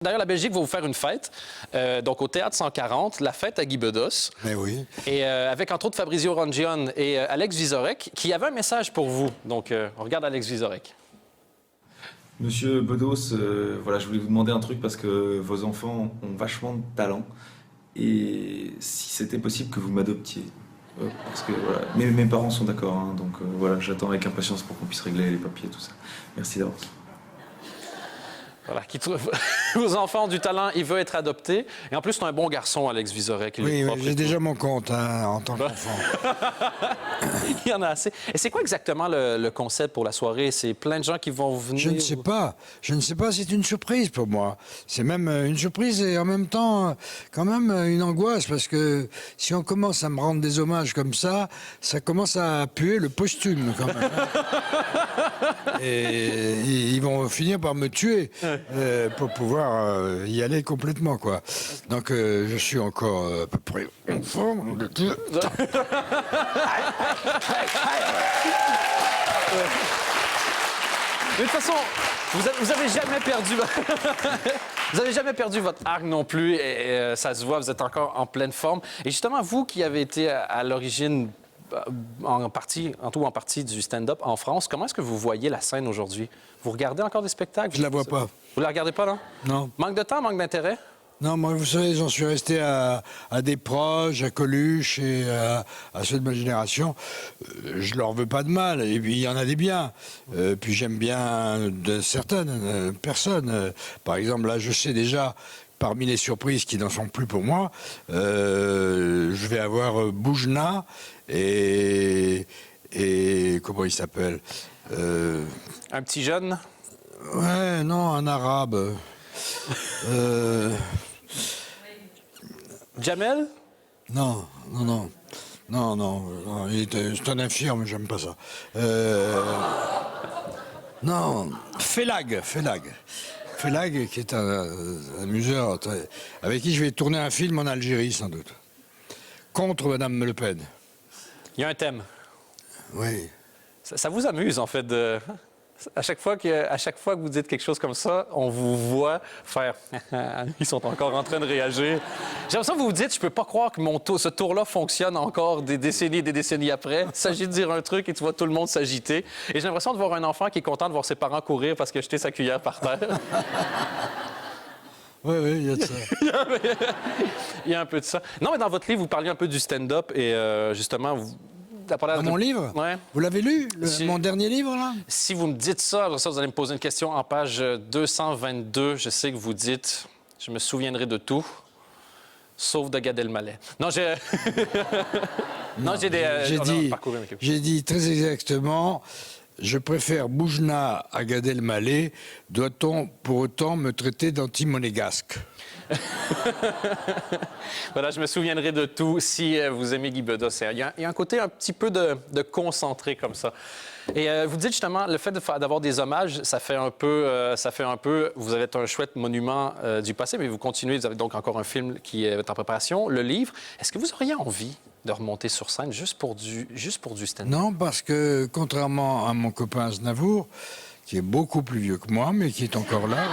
D'ailleurs, la Belgique va vous faire une fête, donc au Théâtre 140, la fête à Guy Bedos. Mais oui. Et avec entre autres Fabrizio Rongione et Alex Vizorek, qui avait un message pour vous. Donc, on regarde Alex Vizorek. Monsieur Bedos, voilà, je voulais vous demander un truc parce que vos enfants ont vachement de talent. Et si c'était possible que vous m'adoptiez. Parce que voilà, mes parents sont d'accord, hein, donc voilà, j'attends avec impatience pour qu'on puisse régler les papiers et tout ça. Merci d'avance. Voilà, qui trouve vos enfants ont du talent, il veut être adopté. Et en plus, c'est un bon garçon, Alex Vizorek. Oui, j'ai déjà mon compte hein, en tant qu'enfant. Il y en a assez. Et c'est quoi exactement le concept pour la soirée? C'est plein de gens qui vont venir? Je ne sais pas. Je ne sais pas, c'est une surprise pour moi. C'est même une surprise et en même temps, quand même, une angoisse. Parce que si on commence à me rendre des hommages comme ça commence à puer le posthume, quand même. Et ils vont finir par me tuer pour pouvoir y aller complètement, quoi. Donc, je suis encore à peu près en forme. De toute façon, vous avez jamais perdu... Vous n'avez jamais perdu votre arc non plus, et ça se voit, vous êtes encore en pleine forme. Et justement, vous qui avez été à l'origine, en tout ou en partie du stand-up en France, comment est-ce que vous voyez la scène aujourd'hui? Vous regardez encore des spectacles? Je la vois pas. Vous la regardez pas, non? Non. Manque de temps, manque d'intérêt? Non, moi, vous savez, j'en suis resté à des proches, à Coluche et à ceux de ma génération. Je leur veux pas de mal, et puis il y en a des biens. Puis j'aime bien de certaines personnes. Par exemple, là, je sais déjà, parmi les surprises qui n'en sont plus pour moi, je vais avoir Boujna et comment il s'appelle Un petit jeune? Ouais, non, un arabe. Jamel? Non, c'est un infirme, j'aime pas ça. Non, Félag, qui est un amuseur avec qui je vais tourner un film en Algérie, sans doute. Contre Madame Le Pen. Il y a un thème. Oui. Ça vous amuse, en fait, de... À chaque fois que vous dites quelque chose comme ça, on vous voit faire « Ils sont encore en train de réagir. » J'ai l'impression que vous vous dites « Je peux pas croire que ce tour-là fonctionne encore des décennies après. Il s'agit de dire un truc et tu vois tout le monde s'agiter. » Et j'ai l'impression de voir un enfant qui est content de voir ses parents courir parce qu'il a jeté sa cuillère par terre. Oui, il y a de ça. Il y a un peu de ça. Non, mais dans votre livre, vous parliez un peu du stand-up et justement... Dans mon livre? Ouais. Vous l'avez lu, mon dernier livre, là? Si vous me dites ça, vous allez me poser une question en page 222. Je sais que vous dites « Je me souviendrai de tout, sauf de Gad Elmaleh. » Non, j'ai... non, j'ai des... J'ai dit très exactement... Je préfère Boujna à Gad Elmaleh. Doit-on pour autant me traiter d'anti-monégasque? Voilà, je me souviendrai de tout si vous aimez Guy Bedos. Il y a un côté un petit peu de concentré comme ça. Et vous dites justement, le fait d'avoir des hommages, ça fait un peu, vous avez un chouette monument du passé, mais vous continuez, vous avez donc encore un film qui est en préparation, le livre. Est-ce que vous auriez envie de remonter sur scène juste pour du stand-up? Non, parce que contrairement à mon copain Aznavour, qui est beaucoup plus vieux que moi, mais qui est encore là,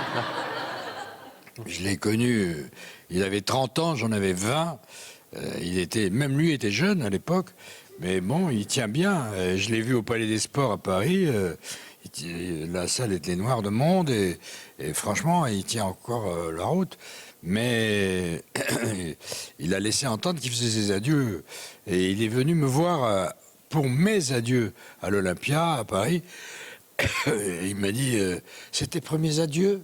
je l'ai connu, il avait 30 ans, j'en avais 20, même lui était jeune à l'époque, mais bon, il tient bien. Je l'ai vu au Palais des Sports à Paris, la salle était noire de monde, et franchement, il tient encore la route. Mais il a laissé entendre qu'il faisait ses adieux. Et il est venu me voir pour mes adieux à l'Olympia, à Paris. Et il m'a dit, c'est tes premiers adieux?